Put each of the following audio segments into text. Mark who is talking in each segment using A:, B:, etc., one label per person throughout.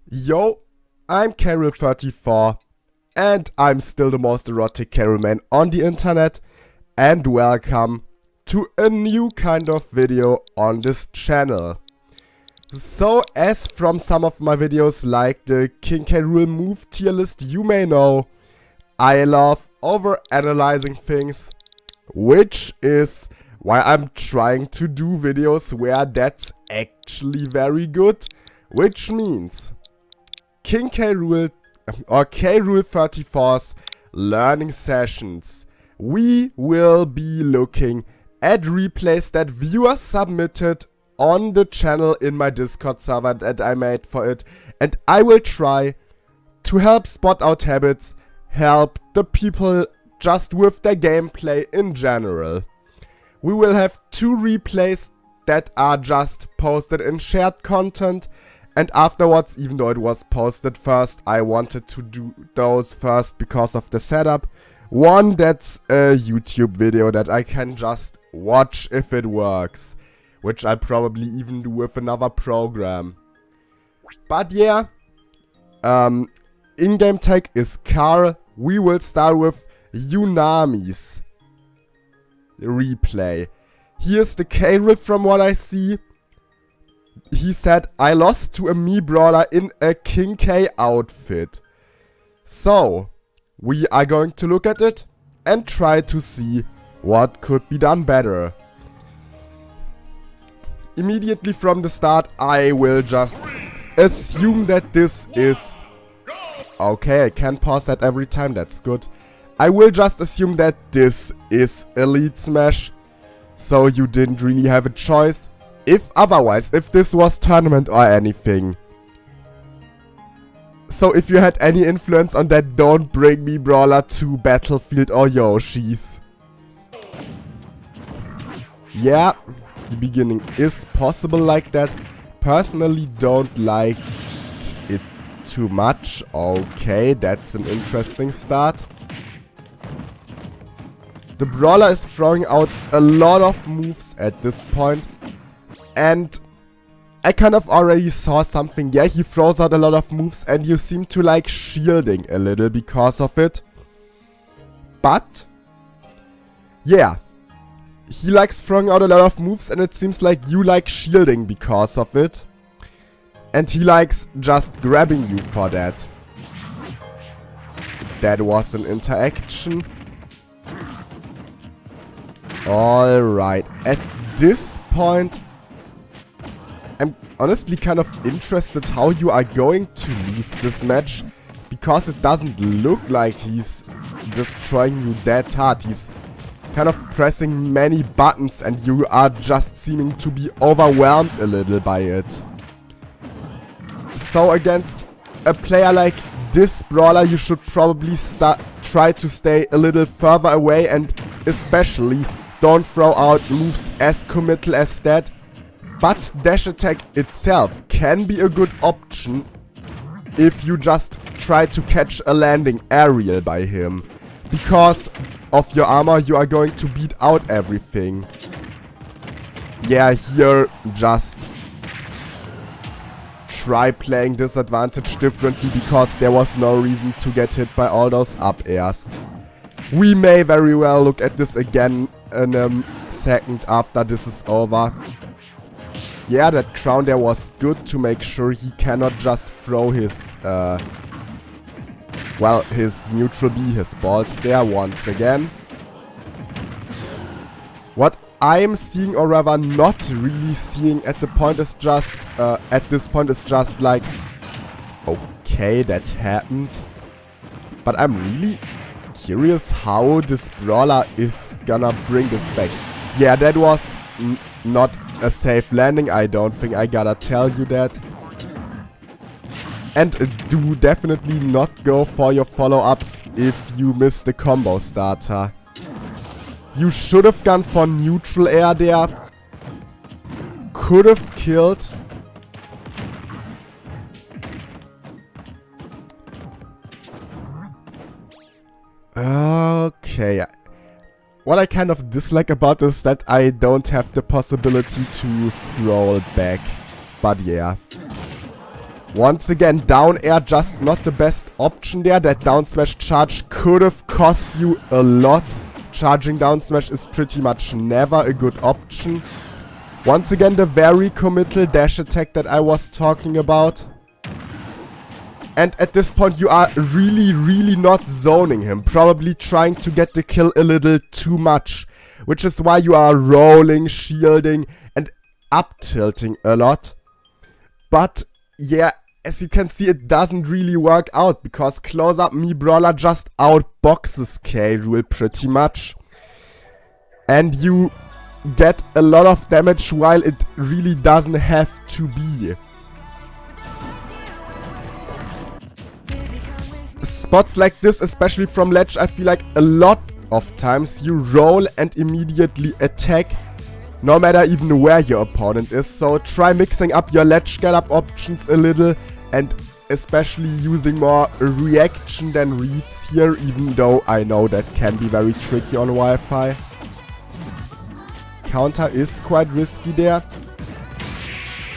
A: Yo, I'm K.Rule 34 and I'm still the most erotic K.Rule man on the internet, and welcome to a new kind of video on this channel. So, as from some of my videos like the King K.Rule move tier list you may know, I love overanalyzing things, which is why I'm trying to do videos where that's actually very good, which means King K.Rule or K.Rule 34's learning sessions. We will be looking at replays that viewers submitted on the channel in my Discord server that I made for it, and I will try to help spot out habits, help the people just with their gameplay in general. We will have 2 replays that are just posted in shared content, and afterwards, even though it was posted first, I wanted to do those first because of the setup. One that's a YouTube video that I can just watch if it works, which I'll probably even do with another program. But yeah, in-game tag is Carl. We will start with Unami's replay. Here's the K.Rule from what I see. He said, I lost to a me brawler in a King K outfit. So, we are going to look at it and try to see what could be done better. Immediately from the start, I will just assume that this is... Okay, I can pause that every time, that's good. I will just assume that this is Elite Smash, so you didn't really have a choice. If otherwise, if this was tournament or anything. So if you had any influence on that, don't bring me brawler to Battlefield or Yoshi's. Yeah, the beginning is possible like that. Personally don't like it too much. Okay, that's an interesting start. The brawler is throwing out a lot of moves at this point. And I kind of already saw something. Yeah, he throws out a lot of moves and you seem to like shielding a little because of it. But, yeah, he likes throwing out a lot of moves and it seems like you like shielding because of it. And he likes just grabbing you for that. That was an interaction. Alright, at this point, I'm honestly kind of interested how you are going to lose this match, because it doesn't look like he's destroying you that hard. He's kind of pressing many buttons and you are just seeming to be overwhelmed a little by it. So against a player like this brawler, you should probably try to stay a little further away, and especially don't throw out moves as committal as that. But dash attack itself can be a good option if you just try to catch a landing aerial by him. Because of your armor, you are going to beat out everything. Yeah, here just try playing disadvantage differently, because there was no reason to get hit by all those up airs. We may very well look at this again in a second after this is over. Yeah, that crown there was good to make sure he cannot just throw his, well, his neutral B, his balls there once again. What I'm seeing, or rather not really seeing at the point, is just, at this point is just like, okay, that happened. But I'm really curious how this brawler is gonna bring this back. Yeah, that was not a safe landing, I don't think I gotta tell you that. And do definitely not go for your follow-ups if you miss the combo starter. You should have gone for neutral air there. Could have killed. Okay. What I kind of dislike about this is that I don't have the possibility to scroll back. But yeah. Once again, down air just not the best option there. That down smash charge could have cost you a lot. Charging down smash is pretty much never a good option. Once again, the very committal dash attack that I was talking about. And at this point you are really not zoning him. Probably trying to get the kill a little too much. Which is why you are rolling, shielding and up tilting a lot. But yeah, as you can see, it doesn't really work out. Because close up me brawler just outboxes K.Rule pretty much. And you get a lot of damage while it really doesn't have to be. Spots like this, especially from ledge, I feel like a lot of times you roll and immediately attack, no matter even where your opponent is. So try mixing up your ledge get up options a little, and especially using more reaction than reads here, even though I know that can be very tricky on Wi-Fi. Counter is quite risky there.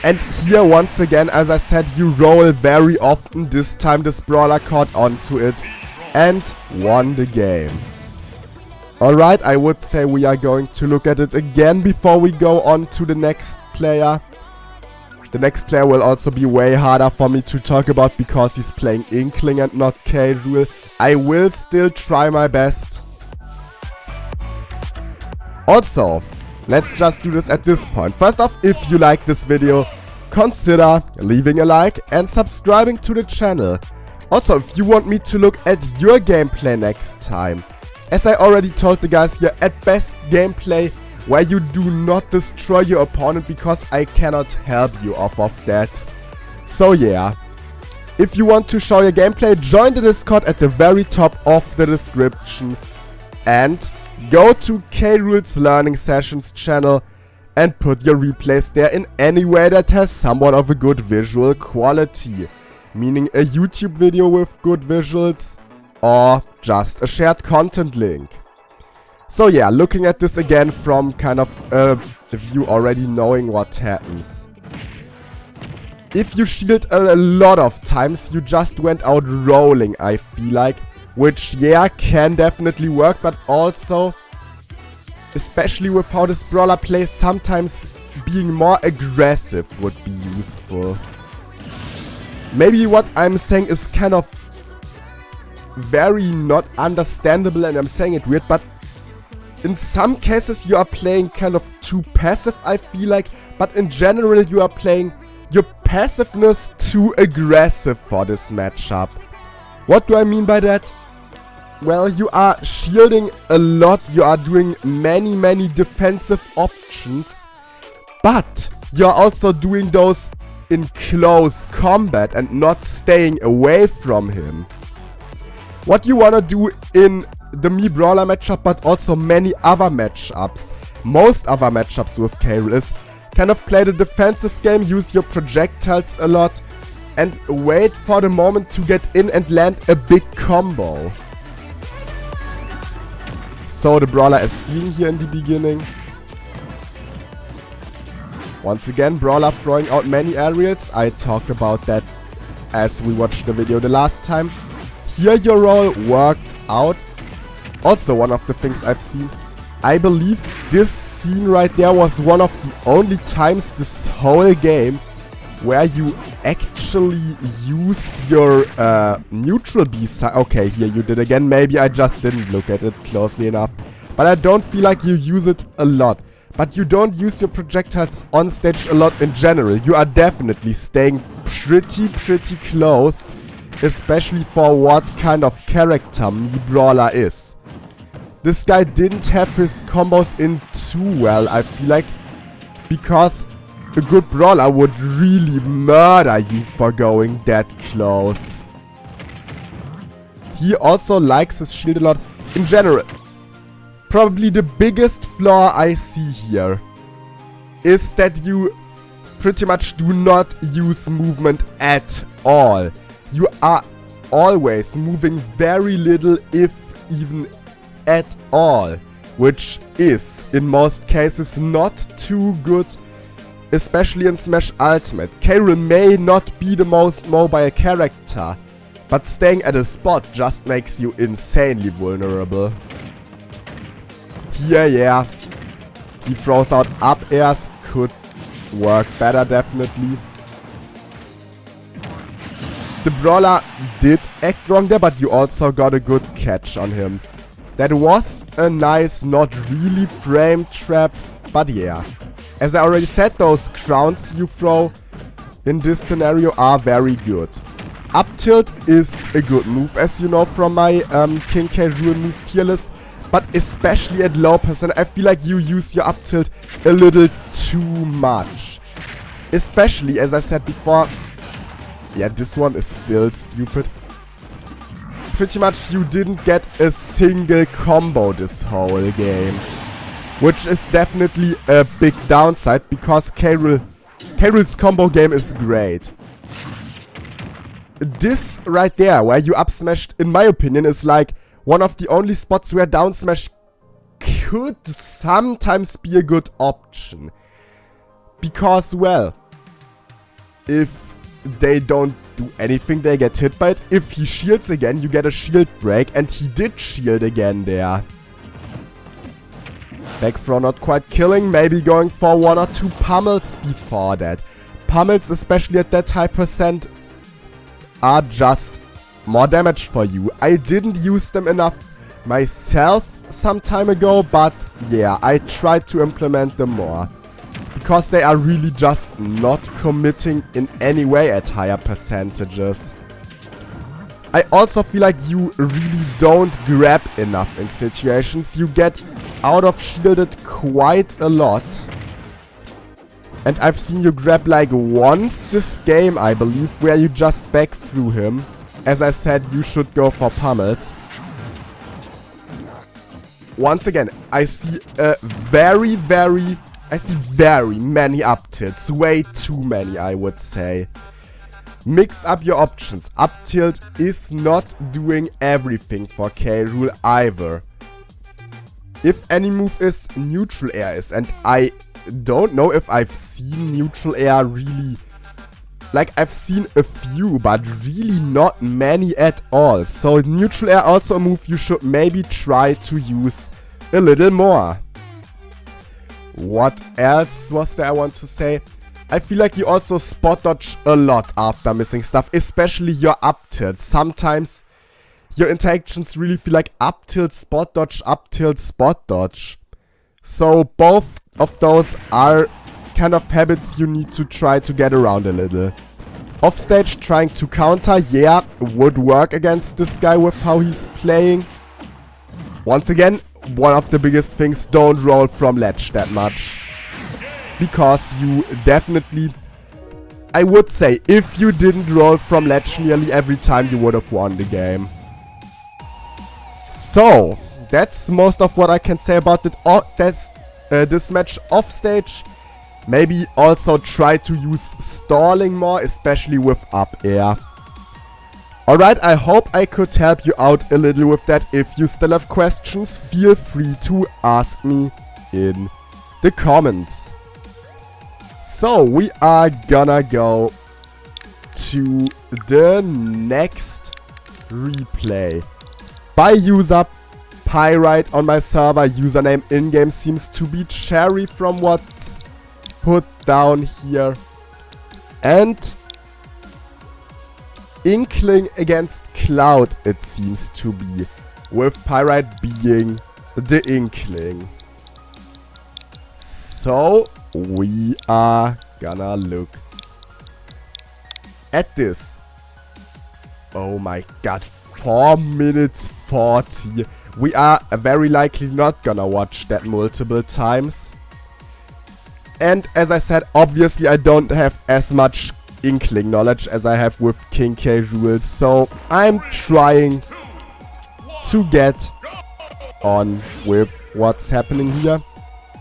A: And here once again, as I said, you roll very often. This time this brawler caught onto it and won the game. Alright, I would say we are going to look at it again before we go on to the next player. The next player will also be way harder for me to talk about because he's playing Inkling and not K.Rule. I will still try my best. Also, let's just do this at this point. First off, if you like this video, consider leaving a like and subscribing to the channel. Also, if you want me to look at your gameplay next time. As I already told the guys here, at best gameplay where you do not destroy your opponent because I cannot help you off of that. So yeah, if you want to show your gameplay, join the Discord at the very top of the description. And go to K.Rule's Learning Sessions channel and put your replays there in any way that has somewhat of a good visual quality. Meaning a YouTube video with good visuals or just a shared content link. So yeah, looking at this again from kind of a view already knowing what happens. If you shield a lot of times, you just went out rolling, I feel like. Which, yeah, can definitely work, but also, especially with how this brawler plays, sometimes being more aggressive would be useful. Maybe what I'm saying is kind of very not understandable and I'm saying it weird, but in some cases you are playing kind of too passive, I feel like, but in general you are playing your passiveness too aggressive for this matchup. What do I mean by that? Well, you are shielding a lot, you are doing many defensive options, but you're also doing those in close combat and not staying away from him. What you wanna do in the Me Brawler matchup, but also many other matchups, most other matchups with K.Rule, is kind of play the defensive game, use your projectiles a lot, and wait for the moment to get in and land a big combo. So the brawler is stealing here in the beginning. Once again, brawler throwing out many aerials. I talked about that as we watched the video the last time. Here your roll worked out. Also one of the things I've seen. I believe this scene right there was one of the only times this whole game where you actually used your neutral B side. Okay, here you did again. Maybe I just didn't look at it closely enough. But I don't feel like you use it a lot. But you don't use your projectiles on stage a lot in general. You are definitely staying pretty close. Especially for what kind of character Me Brawler is. This guy didn't have his combos in too well, I feel like. Because a good brawler would really murder you for going that close. He also likes his shield a lot. In general, probably the biggest flaw I see here is that you pretty much do not use movement at all. You are always moving very little, if even at all. Which is, in most cases, not too good. especially in Smash Ultimate. K.Rule may not be the most mobile character, but staying at a spot just makes you insanely vulnerable. Here, yeah, he throws out up airs, could work better definitely. The brawler did act wrong there, but you also got a good catch on him. That was a nice, not really frame trap, but yeah. As I already said, those crowns you throw in this scenario are very good. Up tilt is a good move, as you know from my King K.Rule move tier list. But especially at low percent, I feel like you use your up tilt a little too much. Especially, as I said before, yeah, this one is still stupid. Pretty much you didn't get a single combo this whole game. Which is definitely a big downside, because K.Rule's combo game is great. This right there, where you up smashed, in my opinion, is like one of the only spots where down smash could sometimes be a good option. Because, well, if they don't do anything, they get hit by it. If he shields again, you get a shield break, and he did shield again there. Back throw not quite killing, maybe going for 1 or 2 pummels before that. Pummels, especially at that high percent, are just more damage for you. I didn't use them enough myself some time ago, but yeah, I tried to implement them more. Because they are really just not committing in any way at higher percentages. I also feel like you really don't grab enough in situations. You get out of shielded quite a lot. And I've seen you grab like once this game, I believe, where you just back through him. As I said, you should go for pummels. Once again, I see very many up tilts. Way too many, I would say. Mix up your options. Up tilt is not doing everything for K.Rule either. If any move is, neutral air is. And I don't know if I've seen neutral air really. Like, I've seen a few, but really not many at all. So neutral air also a move you should maybe try to use a little more. What else was there I want to say? I feel like you also spot dodge a lot after missing stuff, especially your up tilt. Sometimes your interactions really feel like up tilt, spot dodge, up tilt, spot dodge. So both of those are kind of habits you need to try to get around a little. Offstage trying to counter, yeah, would work against this guy with how he's playing. Once again, one of the biggest things, don't roll from ledge that much. Because you definitely, I would say, if you didn't roll from ledge nearly every time, you would have won the game. So, that's most of what I can say about it. This match offstage. Maybe also try to use stalling more, especially with up air. Alright, I hope I could help you out a little with that. If you still have questions, feel free to ask me in the comments. So, we are gonna go to the next replay. By user Pyrite on my server, username in-game seems to be Cherry from what's put down here. And Inkling against Cloud, it seems to be, with Pyrite being the Inkling. So, we are gonna look at this. Oh my god, 4 minutes 40. We are very likely not gonna watch that multiple times. And as I said, obviously I don't have as much Inkling knowledge as I have with King K.Rule, so I'm trying to get on with what's happening here.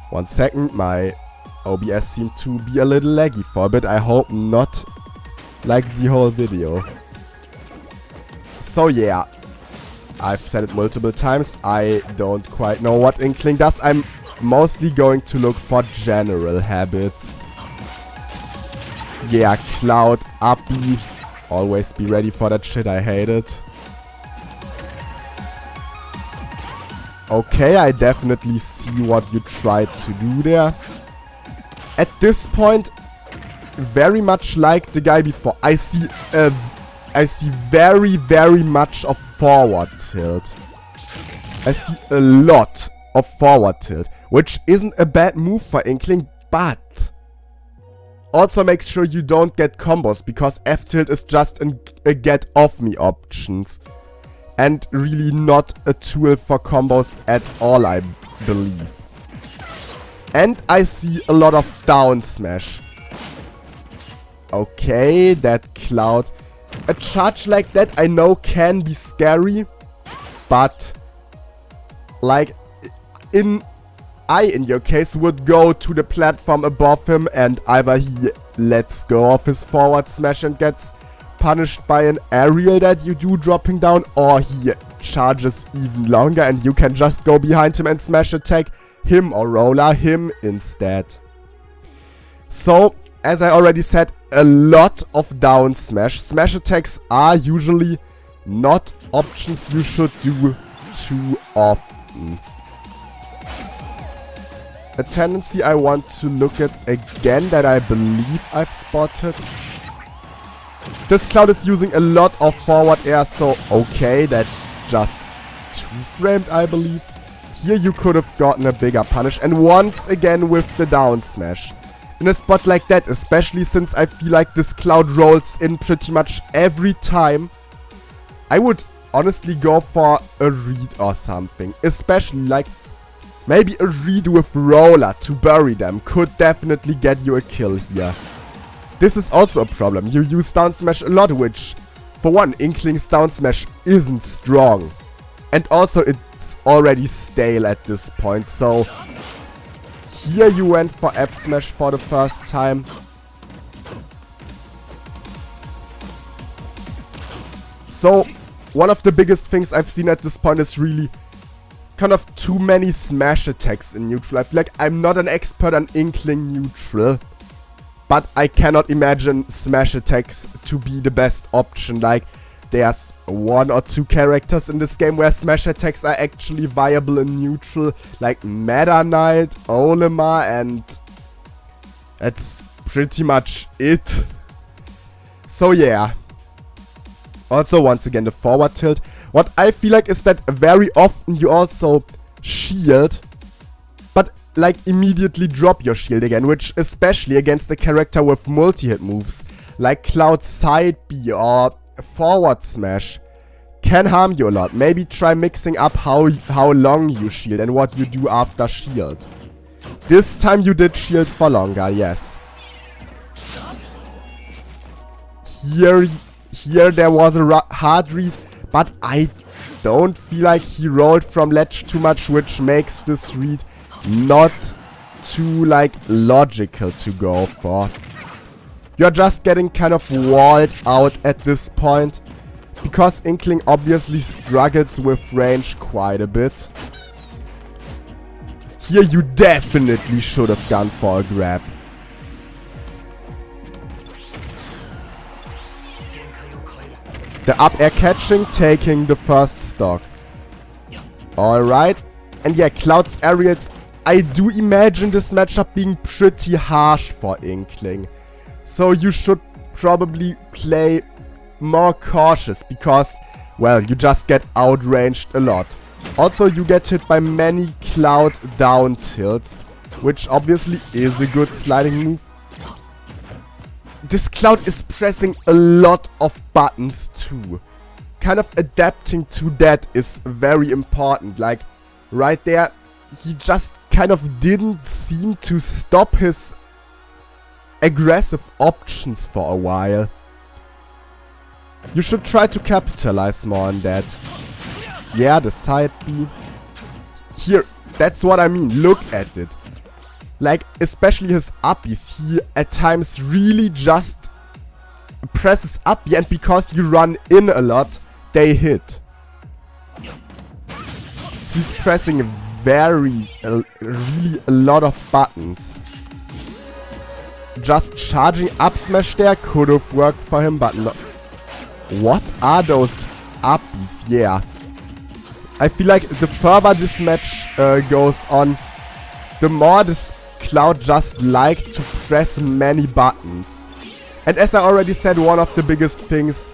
A: 1 second, my OBS seemed to be a little laggy for a bit. I hope not like the whole video. So yeah, I've said it multiple times, I don't quite know what Inkling does. I'm mostly going to look for general habits. Yeah, Cloud, up B. Always be ready for that shit, I hate it. Okay, I definitely see what you tried to do there. At this point, very much like the guy before, I see very, very much of forward tilt. I see a lot of forward tilt, which isn't a bad move for Inkling, but also make sure you don't get combos, because F tilt is just a get off me options and really not a tool for combos at all, I believe. And I see a lot of down smash. Okay, that Cloud. A charge like that I know can be scary, but like in your case would go to the platform above him, and either he lets go of his forward smash and gets punished by an aerial that you do dropping down, or he charges even longer and you can just go behind him and smash attack him or roller him instead. So, as I already said, a lot of down smash. Smash attacks are usually not options you should do too often. A tendency I want to look at again that I believe I've spotted. This Cloud is using a lot of forward air, so okay, that just 2-framed, I believe. Here you could have gotten a bigger punish, and once again with the down smash. In a spot like that, especially since I feel like this Cloud rolls in pretty much every time, I would honestly go for a read or something. Especially like maybe a read with roller to bury them could definitely get you a kill here. This is also a problem. You use down smash a lot, which for one, Inkling's down smash isn't strong. And also it's already stale at this point, so here you went for F smash for the first time. So one of the biggest things I've seen at this point is really kind of too many smash attacks in neutral. I feel like I'm not an expert on Inkling neutral, but I cannot imagine smash attacks to be the best option. Like, there's 1 or 2 characters in this game where smash attacks are actually viable in neutral, like Meta Knight, Olimar, and that's pretty much it. So yeah. Also, once again, the forward tilt. What I feel like is that very often you also shield, but like immediately drop your shield again, which especially against a character with multi-hit moves, like Cloud side B or forward smash, can harm you a lot. Maybe try mixing up how long you shield and what you do after shield. This time you did shield for longer, yes. Here there was a hard read, but I don't feel like he rolled from ledge too much, which makes this read not too like logical to go for. You're just getting kind of walled out at this point, because Inkling obviously struggles with range quite a bit. Here you definitely should have gone for a grab. The up air catching, taking the first stock. Alright. And yeah, Cloud's aerials, I do imagine this matchup being pretty harsh for Inkling. So you should probably play more cautious, because, well, you just get outranged a lot. Also, you get hit by many Cloud down tilts, which obviously is a good sliding move. This Cloud is pressing a lot of buttons too. Kind of adapting to that is very important. Like, right there, he just kind of didn't seem to stop his aggressive options for a while. You should try to capitalize more on that. Yeah, the side B. Here, that's what I mean. Look at it. Like, especially his uppies, he at times really just presses up B, and because you run in a lot, they hit. He's pressing really a lot of buttons. just charging up smash there could have worked for him, but no. What are those uppies? Yeah. I feel like the further this match goes on, the more this Cloud just like to press many buttons. And as I already said, one of the biggest things,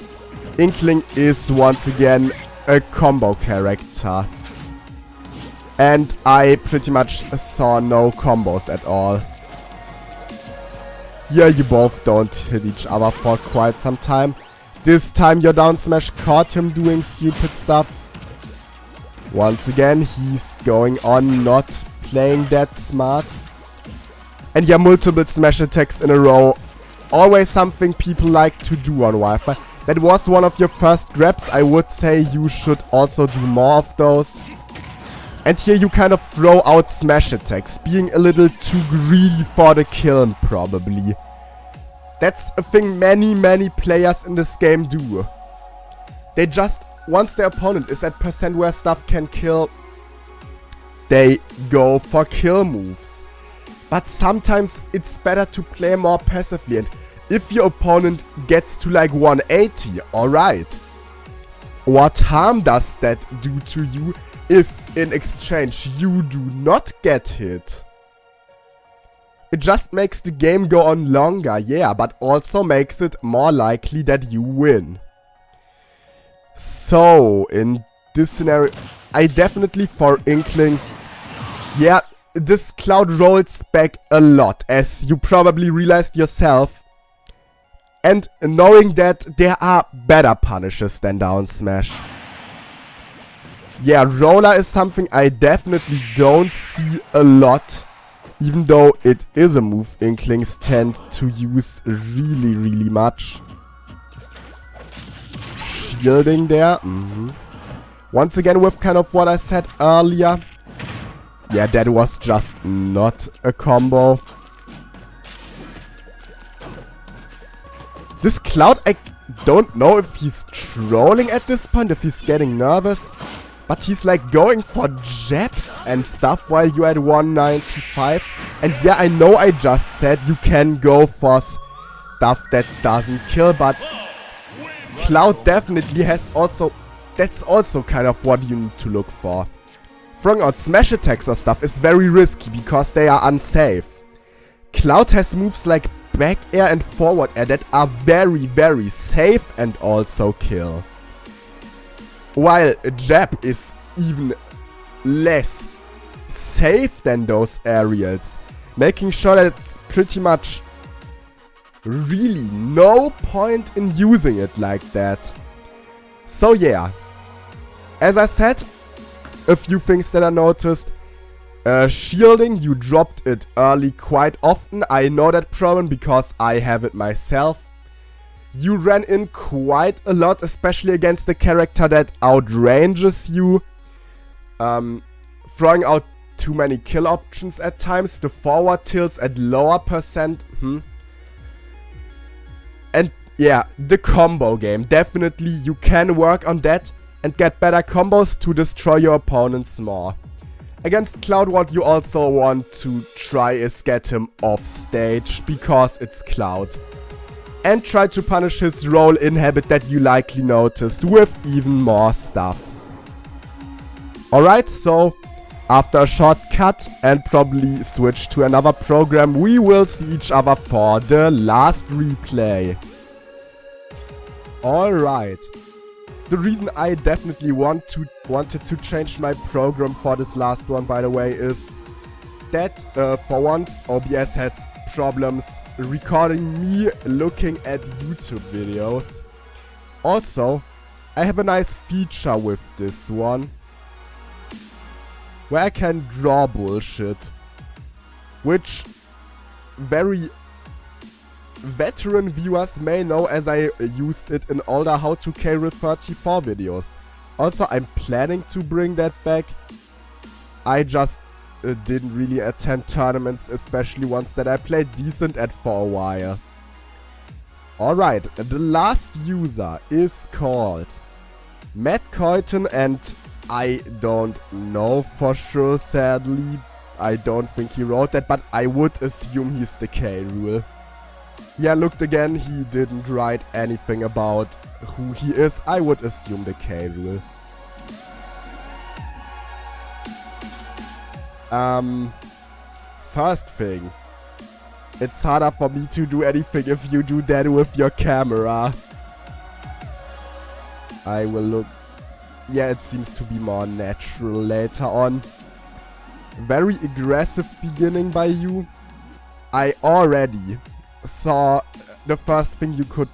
A: Inkling is once again a combo character. And I pretty much saw no combos at all. Here you both don't hit each other for quite some time. This time your down smash caught him doing stupid stuff. Once again, he's going on not playing that smart. And yeah, multiple smash attacks in a row. Always something people like to do on Wi-Fi. That was one of your first grabs. I would say you should also do more of those. And here you kind of throw out smash attacks, being a little too greedy for the kill probably. That's a thing many players in this game do. They just, once their opponent is at percent where stuff can kill, they go for kill moves. But sometimes it's better to play more passively, and if your opponent gets to like 180, alright. What harm does that do to you if in exchange you do not get hit? It just makes the game go on longer, yeah, but also makes it more likely that you win. So, in this scenario, I definitely for Inkling, yeah, this Cloud rolls back a lot, as you probably realized yourself. And knowing that there are better punishes than down smash. Yeah, roller is something I definitely don't see a lot. Even though it is a move Inklings tend to use really much. Shielding there. Once again with kind of what I said earlier. Yeah, that was just not a combo. This Cloud, I don't know if he's trolling at this point, if he's getting nervous. But he's like going for jabs and stuff while you're at 195. And yeah, I know I just said you can go for stuff that doesn't kill, but Cloud definitely has also... That's also kind of what you need to look for. Throwing out smash attacks or stuff is very risky because they are unsafe. Cloud has moves like back air and forward air that are very safe and also kill. While a jab is even less safe than those aerials, making sure that it's pretty much really no point in using it like that. So yeah, as I said, a few things that I noticed. Shielding, you dropped it early quite often. I know that problem because I have it myself. You ran in quite a lot, especially against the character that outranges you. Throwing out too many kill options at times. The forward tilts at lower percent. And yeah, the combo game. Definitely you can work on that and get better combos to destroy your opponents more. Against Cloud, what you also want to try is get him off stage because it's Cloud. And try to punish his roll in habit that you likely noticed with even more stuff. Alright, so after a short cut and probably switch to another program, we will see each other for the last replay. Alright. The reason I definitely wanted to change my program for this last one, by the way, is that for once OBS has problems recording me looking at YouTube videos. Also, I have a nice feature with this one where I can draw bullshit, which very veteran viewers may know as I used it in older How to K.Rule 34 videos. Also, I'm planning to bring that back. I just didn't really attend tournaments, especially ones that I played decent at for a while. Alright, the last user is called Matt Coyton, and I don't know for sure, sadly. I don't think he wrote that, but I would assume he's the K.Rule. Yeah, looked again, he didn't write anything about who he is. I would assume the K.Rule. First thing, it's harder for me to do anything if you do that with your camera. I will look. Yeah, it seems to be more natural later on. Very aggressive beginning by you. I already saw the first thing you could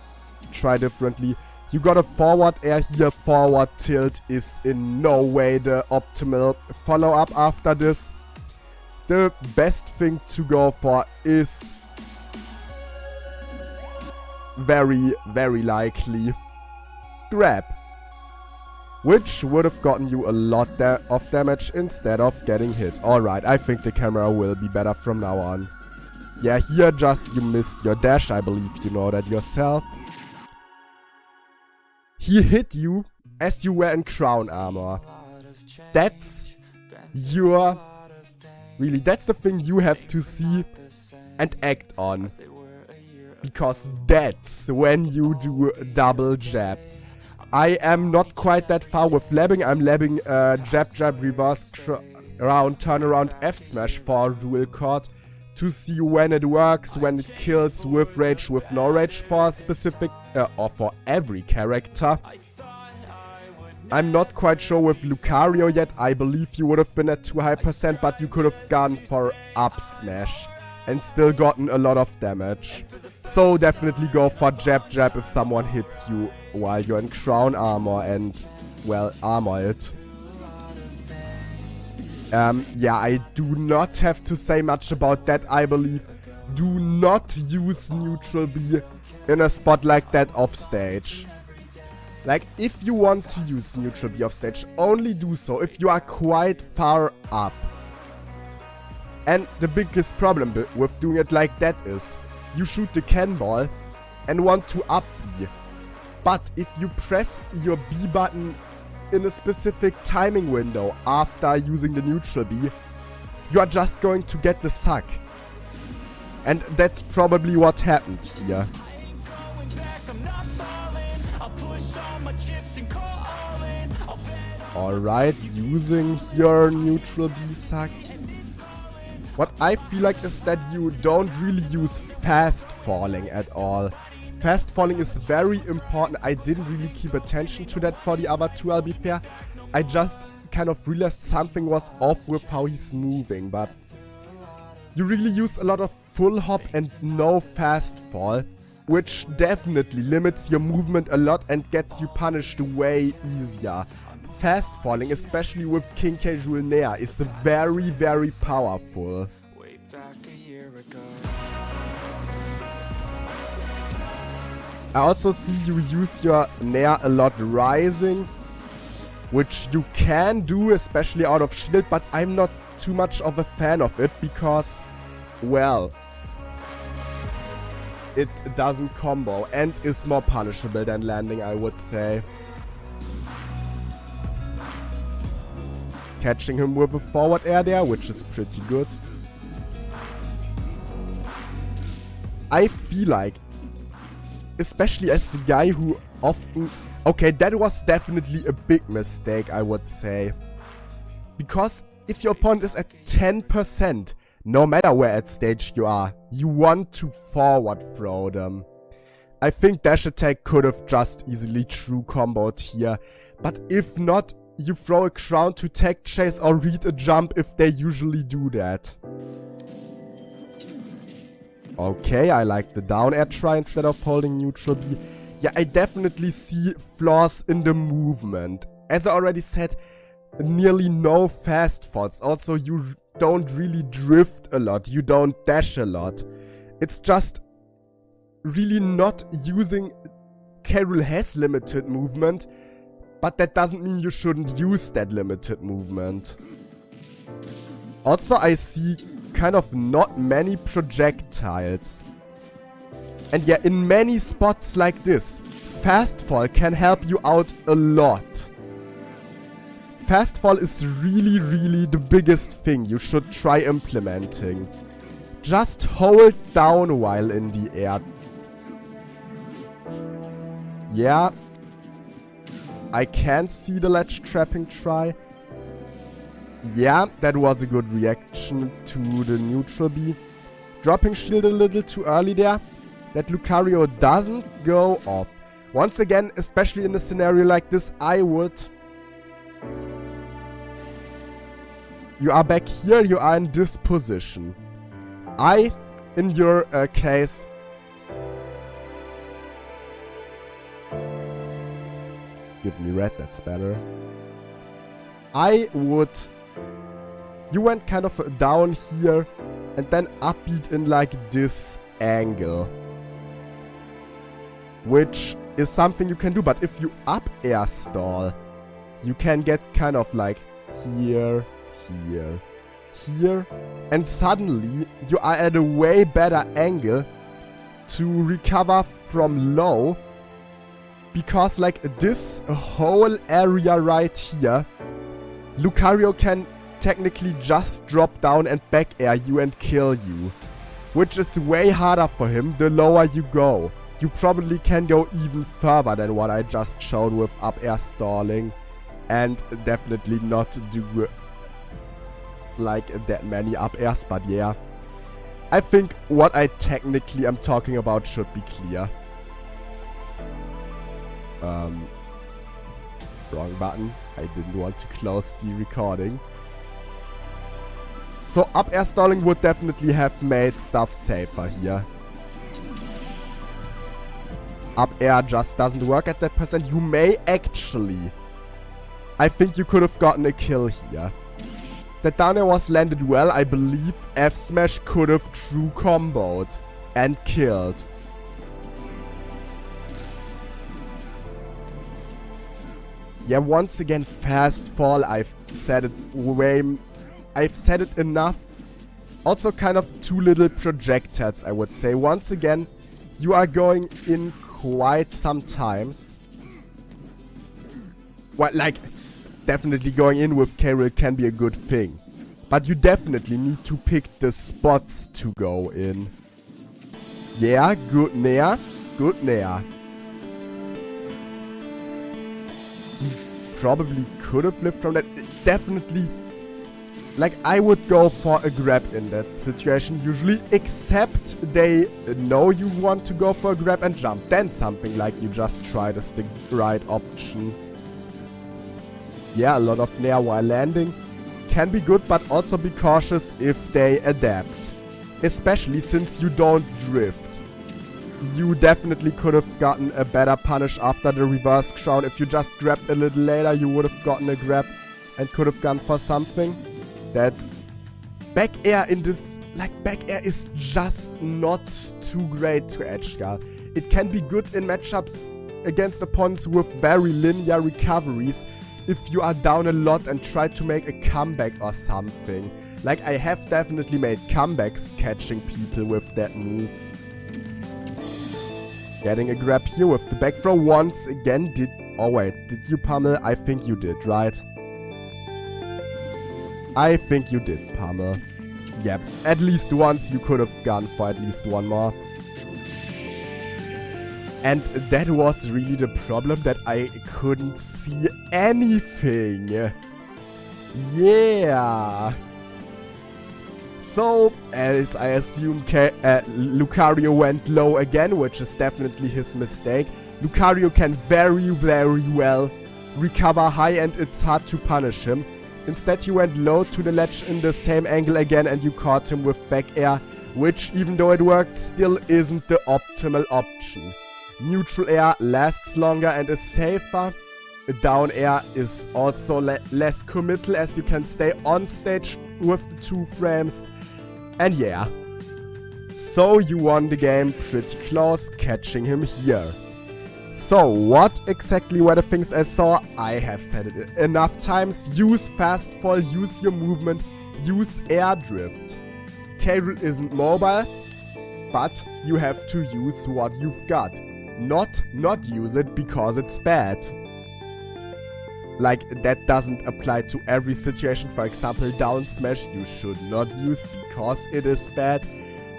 A: try differently. You got a forward air here. Forward tilt is in no way the optimal follow-up after this. The best thing to go for is very, very likely grab, which would have gotten you a lot of damage instead of getting hit. Alright, I think the camera will be better from now on. Yeah, here just you missed your dash, I believe you know that yourself. He hit you as you were in crown armor. That's your... Really, that's the thing you have to see and act on. Because that's when you do double jab. I am not quite that far with labbing. I'm labbing jab, jab, reverse, round, turn around, F smash for rule chord to see when it works, when it kills with rage, with no rage for a specific, or for every character. I'm not quite sure with Lucario yet. I believe you would have been at too high %, but you could have gone for up smash and still gotten a lot of damage. So definitely go for jab jab if someone hits you while you're in crown armor and, well, armor it. Yeah, I do not have to say much about that, I believe. Do not use neutral B in a spot like that off stage. Like, if you want to use neutral B off stage, only do so if you are quite far up. And the biggest problem with doing it like that is, you shoot the cannonball and want to up B. But if you press your B button in a specific timing window after using the neutral B, you are just going to get the suck. And that's probably what happened here. Alright, using your neutral B suck. What I feel like is that you don't really use fast falling at all. Fast falling is very important. I didn't really keep attention to that for the other two, I'll be fair. I just kind of realized something was off with how he's moving, but you really use a lot of full hop and no fast fall, which definitely limits your movement a lot and gets you punished way easier. Fast falling, especially with King K.Rule Nair, is very, very powerful. I also see you use your Nair a lot rising, which you can do, especially out of shield, but I'm not too much of a fan of it because, well, it doesn't combo and is more punishable than landing, I would say. Catching him with a forward air there, which is pretty good. I feel like, especially as the guy who often... Okay, that was definitely a big mistake, I would say. Because if your opponent is at 10%, no matter where at stage you are, you want to forward throw them. I think dash attack could have just easily true comboed here. But if not, you throw a crown to tech chase or read a jump if they usually do that. Okay, I like the down air try instead of holding neutral B. Yeah, I definitely see flaws in the movement. As I already said, nearly no fast falls. Also, you don't really drift a lot. You don't dash a lot. It's just really not using... K.Rule has limited movement, but that doesn't mean you shouldn't use that limited movement. Also, I see kind of not many projectiles. And yeah, in many spots like this, fast fall can help you out a lot. Fast fall is really, really the biggest thing you should try implementing. Just hold down while in the air. Yeah. I can see the ledge trapping try. Yeah, that was a good reaction to the neutral B. Dropping shield a little too early there. That Lucario doesn't go off. Once again, especially in a scenario like this, I would... You are back here, you are in this position. In your case... Give me red, that's better. I would... You went kind of down here and then upbeat in like this angle. Which is something you can do, but if you up air stall, you can get kind of like here, here, here, and suddenly you are at a way better angle to recover from low, because like this whole area right here, Lucario can technically just drop down and back air you and kill you, which is way harder for him the lower you go. You probably can go even further than what I just showed with up air stalling, and definitely not do like that many up airs, but yeah. I think what I technically am talking about should be clear. Wrong button. I didn't want to close the recording. So up air stalling would definitely have made stuff safer here. Up air just doesn't work at that percent. You may actually... I think you could have gotten a kill here. That down air was landed well. I believe F smash could have true comboed and killed. Yeah, once again, fast fall. I've said it enough. Also kind of too little projectiles, I would say. Once again, you are going in quite sometimes. Well, like, definitely going in with K.Rule can be a good thing. But you definitely need to pick the spots to go in. Yeah, good Nair. Good Nair. Probably could have lived from that. Definitely, like, I would go for a grab in that situation usually, except they know you want to go for a grab and jump. Then something like you just tried is the right option. Yeah, a lot of nair while landing can be good, but also be cautious if they adapt. Especially since you don't drift. You definitely could have gotten a better punish after the reverse crown. If you just grabbed a little later, you would have gotten a grab and could have gone for something. That back air in this, like, back air is just not too great to edge guard. It can be good in matchups against opponents with very linear recoveries if you are down a lot and try to make a comeback or something. Like, I have definitely made comebacks catching people with that move. Getting a grab here with the back throw once again. Oh wait, did you pummel? I think you did, right? I think you did pummel. Yep, at least once you could have gone for at least one more. And that was really the problem, that I couldn't see anything. Yeah. So, as I assume, Lucario went low again, which is definitely his mistake. Lucario can very, very well recover high, and it's hard to punish him. Instead, he went low to the ledge in the same angle again, and you caught him with back air, which, even though it worked, still isn't the optimal option. Neutral air lasts longer and is safer. Down air is also less committal, as you can stay on stage with the 2 frames. And yeah. So you won the game pretty close, catching him here. So, what exactly were the things I saw? I have said it enough times. Use fast fall, use your movement, use air drift. K.Rule isn't mobile, but you have to use what you've got. Not use it because it's bad. Like, that doesn't apply to every situation. For example, down smash you should not use because it is bad.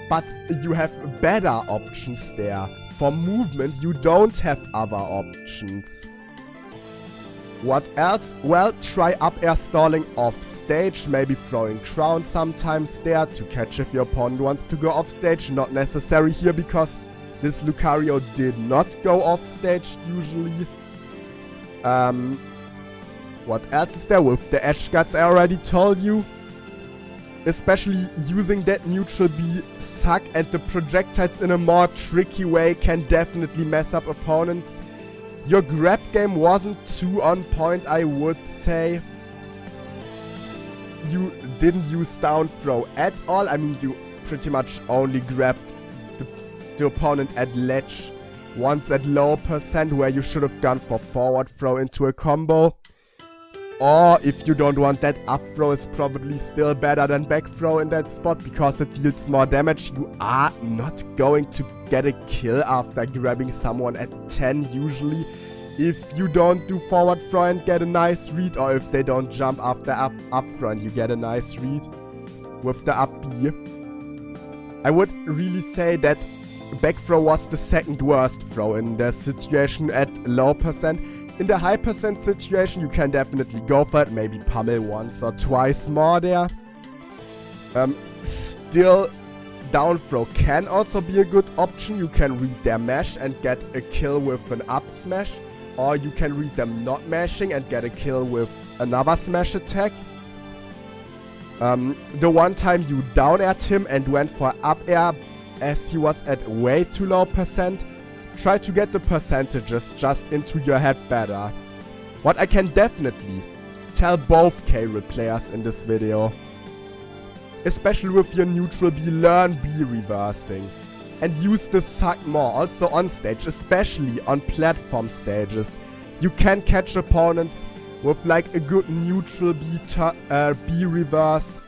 A: but you have better options there. For movement, you don't have other options. What else? Well, try up air stalling off stage, maybe throwing crown sometimes there to catch if your opponent wants to go off stage. Not necessary here because this Lucario did not go off stage usually. What else is there? With the edge guards I already told you. Especially using that neutral B suck, and the projectiles in a more tricky way can definitely mess up opponents. Your grab game wasn't too on point, I would say. You didn't use down throw at all. I mean, you pretty much only grabbed the opponent at ledge once at low percent, where you should have gone for forward throw into a combo. Or if you don't want that, up throw is probably still better than back throw in that spot because it deals more damage. You are not going to get a kill after grabbing someone at 10 usually. If you don't do forward throw and get a nice read, or if they don't jump after up throw and you get a nice read with the up B. I would really say that back throw was the second worst throw in the situation at low percent. In the high percent situation, you can definitely go for it. Maybe pummel once or twice more there. Still, down throw can also be a good option. You can read their mesh and get a kill with an up smash. Or you can read them not mashing and get a kill with another smash attack. The one time you down aired him and went for up air as he was at way too low percent, try to get the percentages just into your head better. What I can definitely tell both K.Rule players in this video, especially with your neutral B, learn B reversing and use the suck more, also on stage, especially on platform stages. You can catch opponents with like a good neutral B reverse,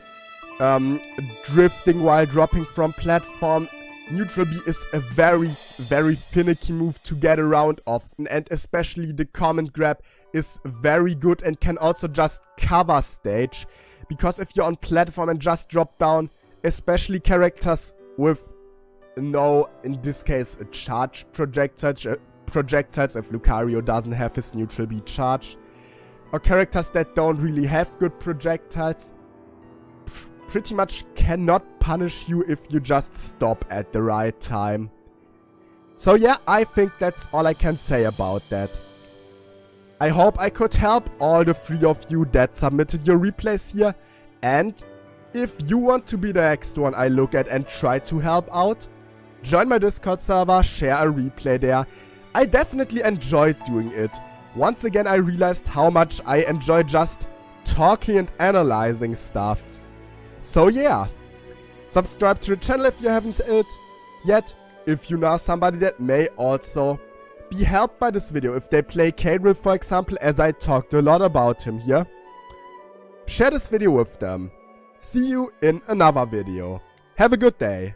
A: drifting while dropping from platform. Neutral B is a very, very finicky move to get around often, and especially the common grab is very good and can also just cover stage. Because if you're on platform and just drop down, especially characters with no, in this case, a charge projectiles if Lucario doesn't have his neutral B charged, or characters that don't really have good projectiles, pretty much cannot punish you if you just stop at the right time. So yeah, I think that's all I can say about that. I hope I could help all the 3 of you that submitted your replays here, and if you want to be the next one I look at and try to help out, join my Discord server, share a replay there. I definitely enjoyed doing it. Once again, I realized how much I enjoy just talking and analyzing stuff. So yeah, subscribe to the channel if you haven't yet, if you know somebody that may also be helped by this video, if they play K.Rule for example, as I talked a lot about him here. Share this video with them. See you in another video. Have a good day.